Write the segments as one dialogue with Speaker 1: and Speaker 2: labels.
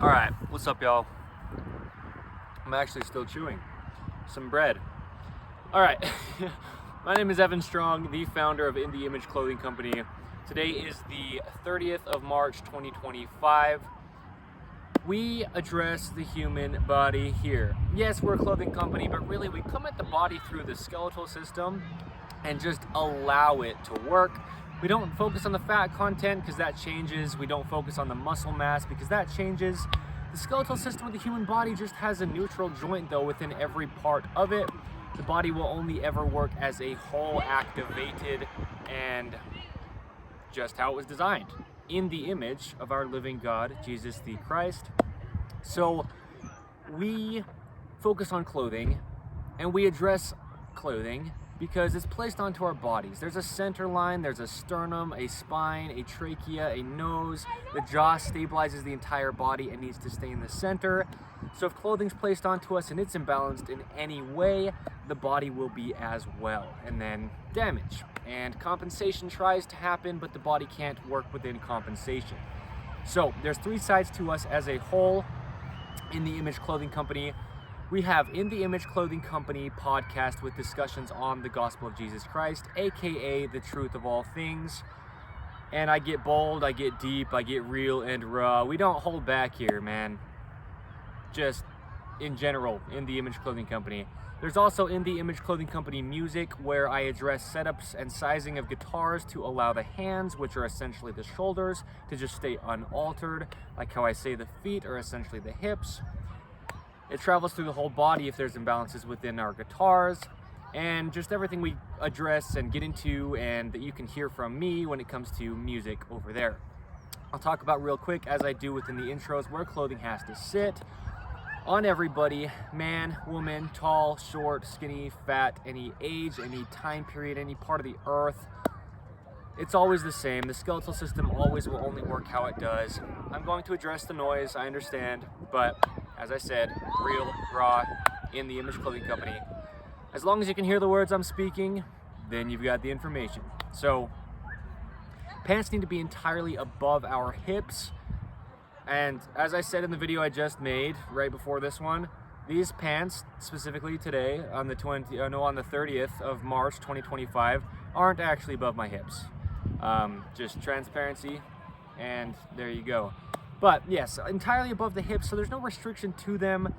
Speaker 1: Alright, what's up, y'all? I'm actually still chewing some bread. Alright, my name is Evan Strong, the founder of In the Image Clothing Company. Today is the 30th of March, 2025. We address the human body here. Yes, we're a clothing company, but really we come at the body through the skeletal system and just allow it to work. We don't focus on the fat content because that changes. We don't focus on the muscle mass because that changes. The skeletal system of the human body just has a neutral joint though within every part of it. The body will only ever work as a whole, activated, and just how it was designed, in the image of our living God, Jesus the Christ. So we focus on clothing and we address clothing because it's placed onto our bodies. There's a center line, there's a sternum, a spine, a trachea, a nose. The jaw stabilizes the entire body and needs to stay in the center. So if clothing's placed onto us and it's imbalanced in any way, the body will be as well, and then damage. And compensation tries to happen, but the body can't work within compensation. So there's three sides to us as a whole. In the Image Clothing Company, we have In the Image Clothing Company podcast with discussions on the gospel of Jesus Christ, aka the truth of all things. And I get bold, I get deep, I get real and raw. We don't hold back here, man. Just in general, In the Image Clothing Company. There's also In the Image Clothing Company music, where I address setups and sizing of guitars to allow the hands, which are essentially the shoulders, to just stay unaltered, like how I say the feet are essentially the hips. It travels through the whole body if there's imbalances within our guitars, and just everything we address and get into and that you can hear from me when it comes to music over there. I'll talk about real quick, as I do within the intros, where clothing has to sit on everybody, man, woman, tall, short, skinny, fat, any age, any time period, any part of the earth. It's always the same. The skeletal system always will only work how it does. I'm going to address the noise, I understand, but as I said, real, raw, In the Image Clothing Company. As long as you can hear the words I'm speaking, then you've got the information. So, pants need to be entirely above our hips. And as I said in the video I just made, right before this one, these pants, specifically today, on the 30th of March, 2025, aren't actually above my hips. Just transparency, and there you go. But yes, entirely above the hips, so there's no restriction to them.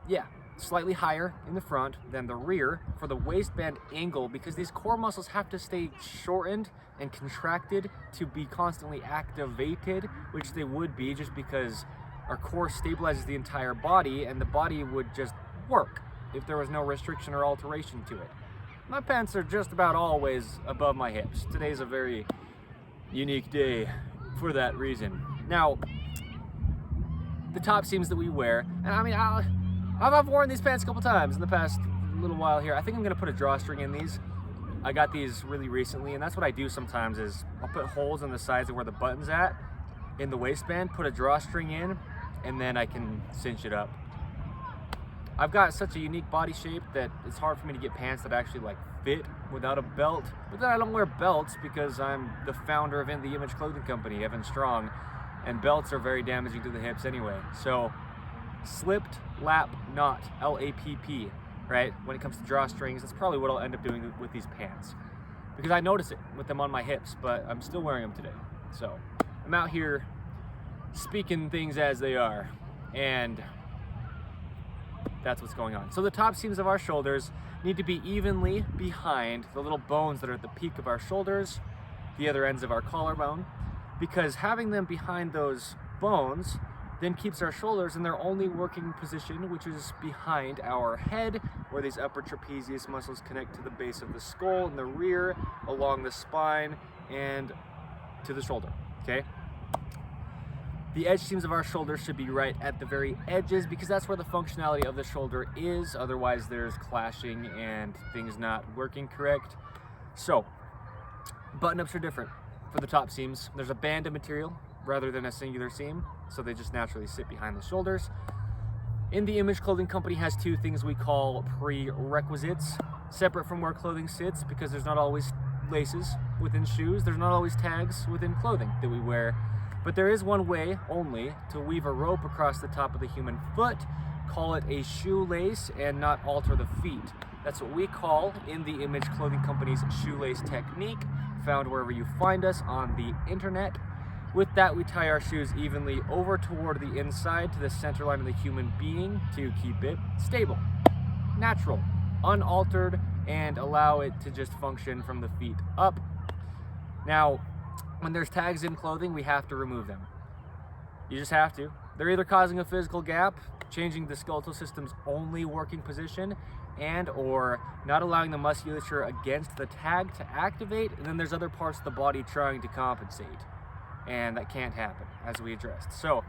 Speaker 1: Yeah, slightly higher in the front than the rear for the waistband angle, because these core muscles have to stay shortened and contracted to be constantly activated, which they would be just because our core stabilizes the entire body, and the body would just work if there was no restriction or alteration to it. My pants are just about always above my hips. Today's a very unique day for that reason. Now, the top seams that we wear, and I mean, I've worn these pants a couple times in the past little while here. I think I'm gonna put a drawstring in these. I got these really recently, and that's what I do sometimes is I'll put holes in the sides of where the button's at in the waistband, put a drawstring in, and then I can cinch it up. I've got such a unique body shape that it's hard for me to get pants that actually like fit without a belt. But then I don't wear belts because I'm the founder of In the Image Clothing Company, Evan Strong, and belts are very damaging to the hips anyway. So slipped lap knot, L-A-P-P, right? When it comes to drawstrings, that's probably what I'll end up doing with these pants, because I notice it with them on my hips, but I'm still wearing them today. So I'm out here speaking things as they are, and that's what's going on. So the top seams of our shoulders need to be evenly behind the little bones that are at the peak of our shoulders, the other ends of our collarbone, because having them behind those bones then keeps our shoulders in their only working position, which is behind our head, where these upper trapezius muscles connect to the base of the skull in the rear, along the spine, and to the shoulder, okay? The edge seams of our shoulders should be right at the very edges, because that's where the functionality of the shoulder is. Otherwise, there's clashing and things not working correct. So, button-ups are different for the top seams. There's a band of material rather than a singular seam, so they just naturally sit behind the shoulders. In the Image Clothing Company has two things we call prerequisites, separate from where clothing sits, because there's not always laces within shoes. There's not always tags within clothing that we wear. But there is one way only to weave a rope across the top of the human foot, call it a shoelace, and not alter the feet. That's what we call In The Image Clothing Company's shoelace technique, found wherever you find us on the internet. With that, we tie our shoes evenly over toward the inside to the center line of the human being to keep it stable, natural, unaltered, and allow it to just function from the feet up. Now, when there's tags in clothing, we have to remove them. You just have to. They're either causing a physical gap, changing the skeletal system's only working position, and or not allowing the musculature against the tag to activate, and then there's other parts of the body trying to compensate. And that can't happen, as we addressed. So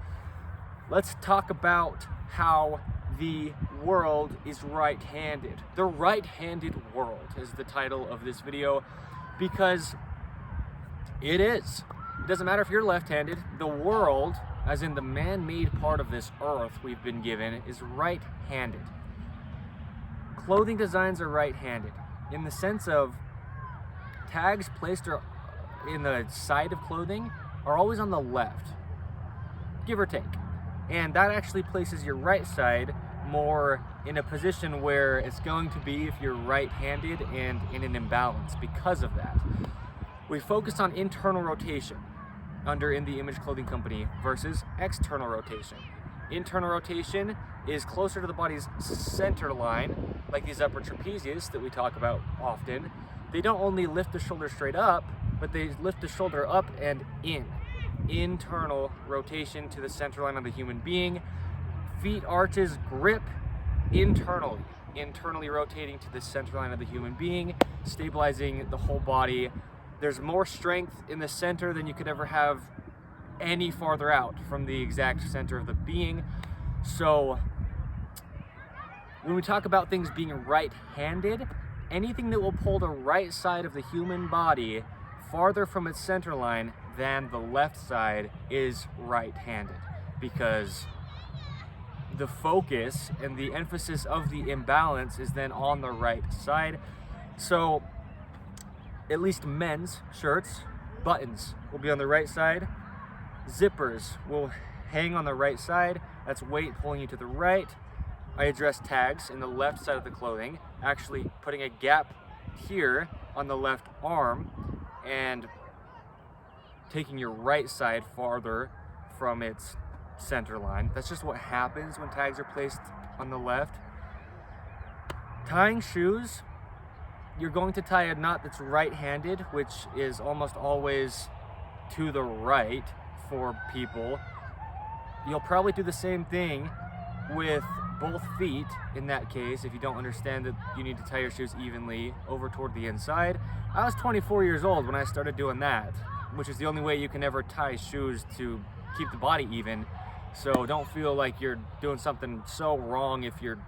Speaker 1: let's talk about how the world is right-handed. The right-handed world is the title of this video, because it is. It doesn't matter if you're left-handed. The world, as in the man-made part of this earth we've been given, is right-handed. Clothing designs are right-handed in the sense of tags placed in the side of clothing are always on the left, give or take. And that actually places your right side more in a position where it's going to be if you're right-handed and in an imbalance because of that. We focused on internal rotation under In The Image Clothing Company versus external rotation. Internal rotation is closer to the body's center line, like these upper trapezius that we talk about often. They don't only lift the shoulder straight up, but they lift the shoulder up and in. Internal rotation to the center line of the human being. Feet arches grip internally rotating to the center line of the human being, stabilizing the whole body. There's more strength in the center than you could ever have any farther out from the exact center of the being. So when we talk about things being right-handed, anything that will pull the right side of the human body farther from its center line than the left side is right-handed, because the focus and the emphasis of the imbalance is then on the right side. So at least men's shirts, buttons will be on the right side, zippers will hang on the right side, that's weight pulling you to the right. I address tags in the left side of the clothing, actually putting a gap here on the left arm and taking your right side farther from its center line. That's just what happens when tags are placed on the left. Tying shoes, you're going to tie a knot that's right-handed, which is almost always to the right for people. You'll probably do the same thing with both feet in that case if you don't understand that you need to tie your shoes evenly over toward the inside. I was 24 years old when I started doing that, which is the only way you can ever tie shoes to keep the body even. So don't feel like you're doing something so wrong if you're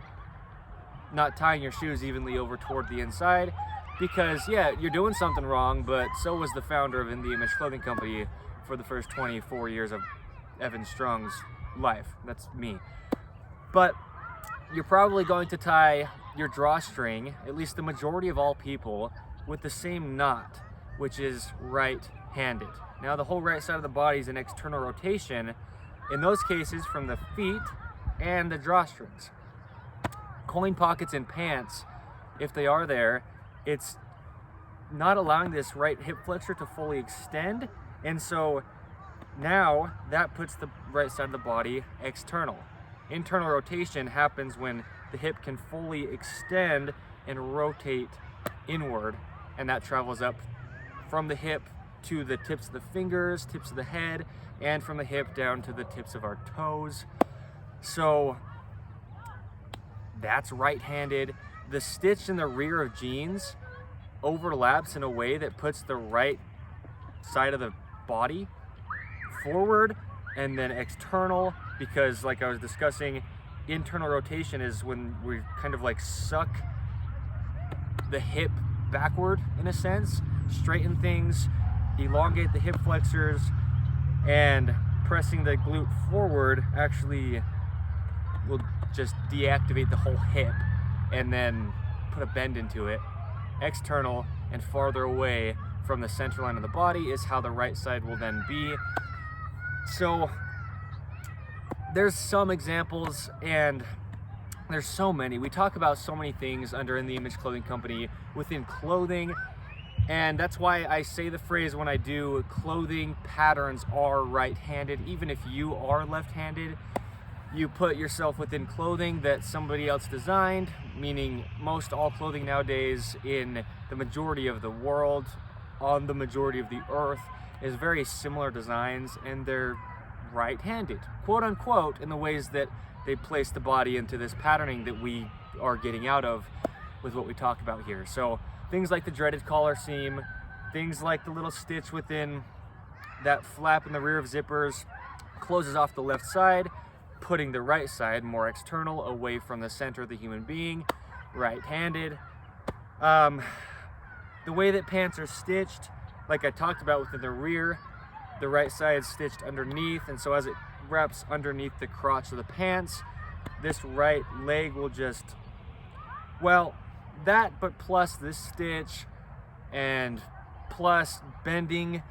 Speaker 1: not tying your shoes evenly over toward the inside, because yeah, you're doing something wrong, but so was the founder of In The Image Clothing Company for the first 24 years of Evan Strong's life. That's me. But you're probably going to tie your drawstring, at least the majority of all people, with the same knot, which is right-handed. Now the whole right side of the body is in external rotation, in those cases from the feet and the drawstrings. Coin pockets in pants, if they are there, it's not allowing this right hip flexor to fully extend, and so now that puts the right side of the body external. Internal rotation happens when the hip can fully extend and rotate inward, and that travels up from the hip to the tips of the fingers, tips of the head, and from the hip down to the tips of our toes. So that's right-handed. The stitch in the rear of jeans overlaps in a way that puts the right side of the body forward and then external, because like I was discussing, internal rotation is when we kind of like suck the hip backward in a sense, straighten things, elongate the hip flexors, and pressing the glute forward actually will just deactivate the whole hip and then put a bend into it. External and farther away from the center line of the body is how the right side will then be. So there's some examples, and there's so many. We talk about so many things under In The Image Clothing Company within clothing, and that's why I say the phrase when I do, clothing patterns are right-handed. Even if you are left-handed, you put yourself within clothing that somebody else designed, meaning most all clothing nowadays in the majority of the world, on the majority of the earth, is very similar designs, and they're right-handed, quote unquote, in the ways that they place the body into this patterning that we are getting out of with what we talk about here. So things like the dreaded collar seam, things like the little stitch within that flap in the rear of zippers closes off the left side, putting the right side more external, away from the center of the human being, right-handed. The way that pants are stitched, like I talked about within the rear, the right side is stitched underneath, and so as it wraps underneath the crotch of the pants, this right leg will just, well, that, but plus this stitch, and plus bending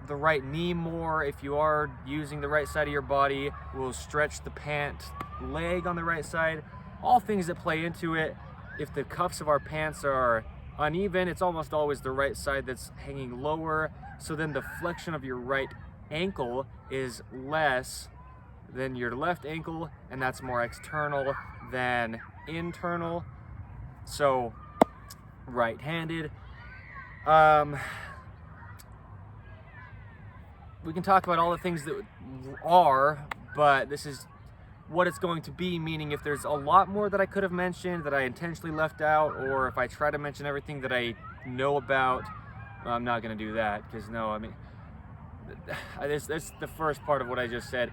Speaker 1: the right knee more if you are using the right side of your body will stretch the pant leg on the right side. All things that play into it. If the cuffs of our pants are uneven, it's almost always the right side that's hanging lower, so then the flexion of your right ankle is less than your left ankle, and that's more external than internal, so right-handed. We can talk about all the things that are, but this is what it's going to be, meaning if there's a lot more that I could have mentioned that I intentionally left out, or if I try to mention everything that I know about, I'm not going to do that, because no, I mean, that's the first part of what I just said.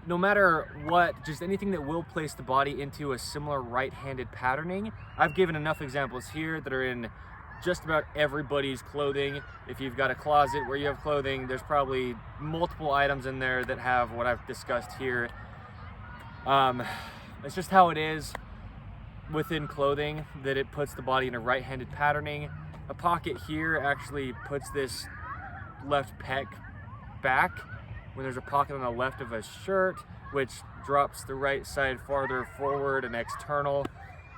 Speaker 1: No matter what, just anything that will place the body into a similar right-handed patterning. I've given enough examples here that are in just about everybody's clothing. If you've got a closet where you have clothing, there's probably multiple items in there that have what I've discussed here. It's just how it is within clothing that it puts the body in a right-handed patterning. A pocket here actually puts this left pec back when there's a pocket on the left of a shirt, which drops the right side farther forward, an external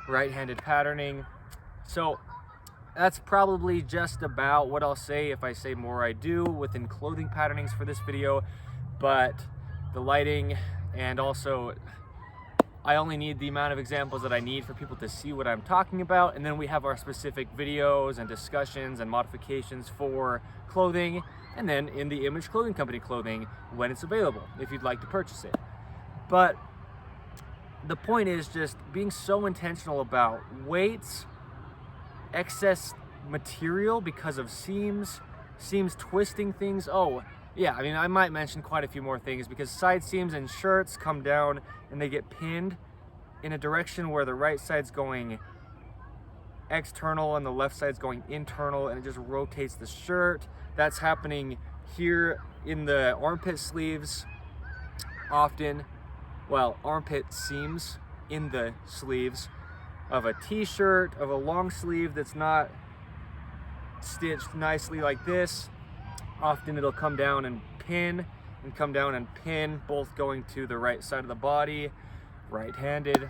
Speaker 1: right-handed patterning. So that's probably just about what I'll say. If I say more, I do within clothing patternings for this video, but the lighting, and also I only need the amount of examples that I need for people to see what I'm talking about, and then we have our specific videos and discussions and modifications for clothing, and then in the Image Clothing Company clothing when it's available, if you'd like to purchase it. But the point is just being so intentional about weights, excess material because of seams twisting things. Oh yeah, I mean, I might mention quite a few more things, because side seams in shirts come down and they get pinned in a direction where the right side's going external and the left side's going internal, and it just rotates the shirt. That's happening here in the armpit sleeves often. Well, armpit seams in the sleeves of a t-shirt, of a long sleeve that's not stitched nicely like this. Often it'll come down and pin, and come down and pin, both going to the right side of the body, right-handed.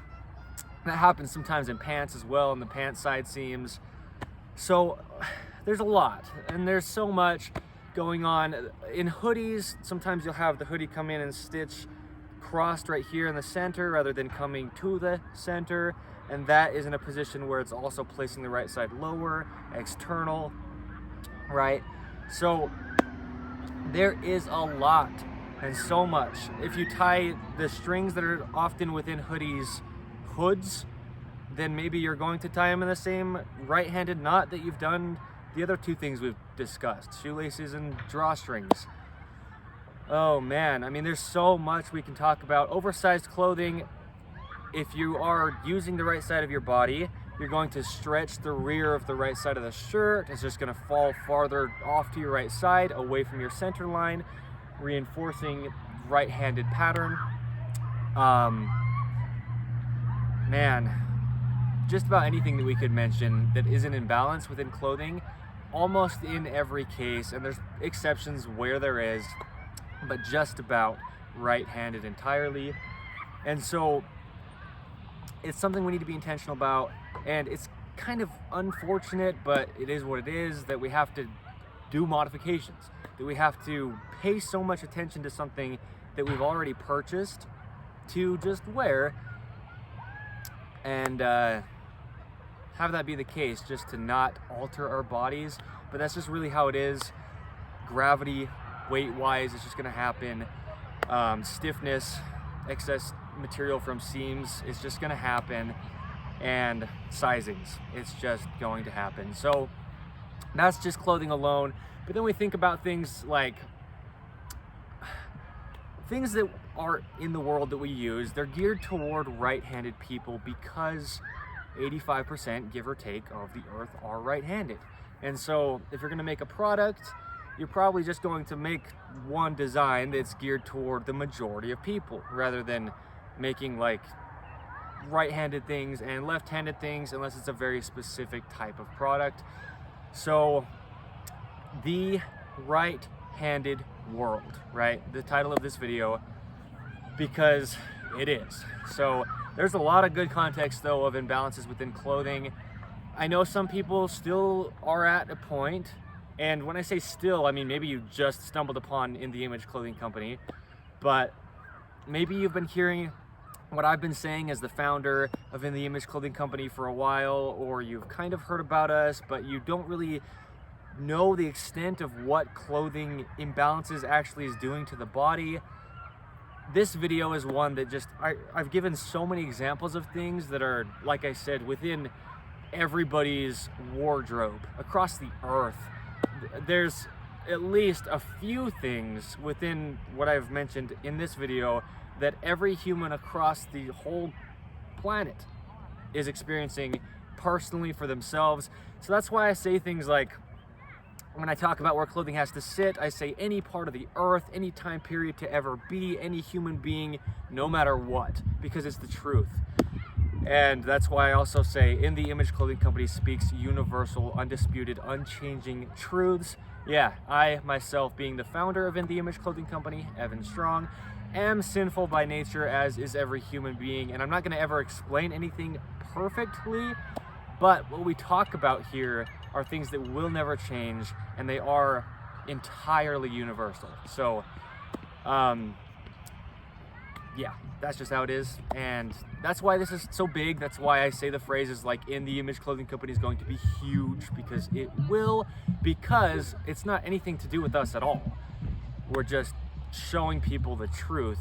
Speaker 1: That happens sometimes in pants as well, in the pant side seams. So there's a lot, and there's so much going on. In hoodies, sometimes you'll have the hoodie come in and stitch crossed right here in the center rather than coming to the center, and that is in a position where it's also placing the right side lower, external, right? So there is a lot and so much. If you tie the strings that are often within hoodies hoods, then maybe you're going to tie them in the same right-handed knot that you've done the other two things we've discussed, shoelaces and drawstrings. Oh man, I mean, there's so much we can talk about. Oversized clothing, if you are using the right side of your body, you're going to stretch the rear of the right side of the shirt. It's just going to fall farther off to your right side, away from your center line, reinforcing right-handed pattern. Man, just about anything that we could mention that isn't in balance within clothing, almost in every case, and there's exceptions where there is, but just about right-handed entirely. And so it's something we need to be intentional about, and it's kind of unfortunate, but it is what it is, that we have to do modifications, that we have to pay so much attention to something that we've already purchased to just wear, and have that be the case, just to not alter our bodies. But that's just really how it is. Gravity, weight-wise, it's just gonna happen. Stiffness, excess material from seams is just gonna happen, and sizings, it's just going to happen. So that's just clothing alone. But then we think about things like things that are in the world that we use. They're geared toward right-handed people because 85%, give or take, of the earth are right-handed. And so if you're gonna make a product, you're probably just going to make one design that's geared toward the majority of people, rather than making like right-handed things and left-handed things, unless it's a very specific type of product. So the right-handed world, right? The title of this video, because it is. So there's a lot of good context though of imbalances within clothing. I know some people still are at a point, and when I say still, I mean maybe you just stumbled upon In The Image Clothing Company, but maybe you've been hearing what I've been saying as the founder of In The Image Clothing Company for a while, or you've kind of heard about us, but you don't really know the extent of what clothing imbalances actually is doing to the body. This video is one that just, I've given so many examples of things that are, like I said, within everybody's wardrobe across the earth. There's at least a few things within what I've mentioned in this video that every human across the whole planet is experiencing personally for themselves. So that's why I say things like, when I talk about where clothing has to sit, I say any part of the earth, any time period to ever be, any human being, no matter what, because it's the truth. And that's why I also say In The Image Clothing Company speaks universal, undisputed, unchanging truths. Yeah, I myself, being the founder of In The Image Clothing Company, Evan Strong, am sinful by nature, as is every human being, and I'm not going to ever explain anything perfectly, but what we talk about here are things that will never change, and they are entirely universal. So yeah, that's just how it is, and that's why this is so big. That's why I say the phrases like In The Image Clothing Company is going to be huge, because it will, because it's not anything to do with us at all. We're just showing people the truth,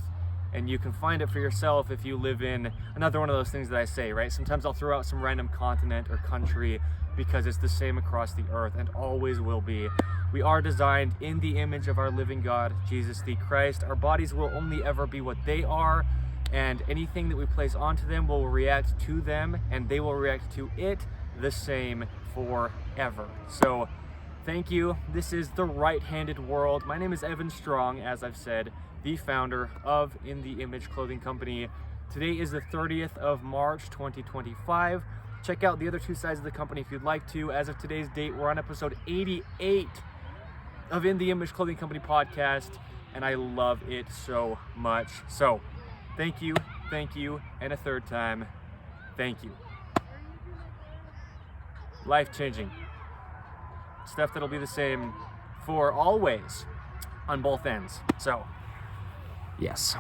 Speaker 1: and you can find it for yourself if you live in another one of those things that I say, right? Sometimes I'll throw out some random continent or country, because it's the same across the earth and always will be. We are designed in the image of our living God, Jesus the Christ. Our bodies will only ever be what they are, and anything that we place onto them will react to them, and they will react to it the same forever. So thank you. This is The Right-Handed World. My name is Evan Strong, as I've said, the founder of In The Image Clothing Company. Today is the 30th of March, 2025. Check out the other two sides of the company if you'd like to. As of today's date, we're on episode 88 of In The Image Clothing Company podcast, and I love it so much. So thank you, and a third time, thank you. Life-changing. Stuff that'll be the same for always on both ends. So, yes.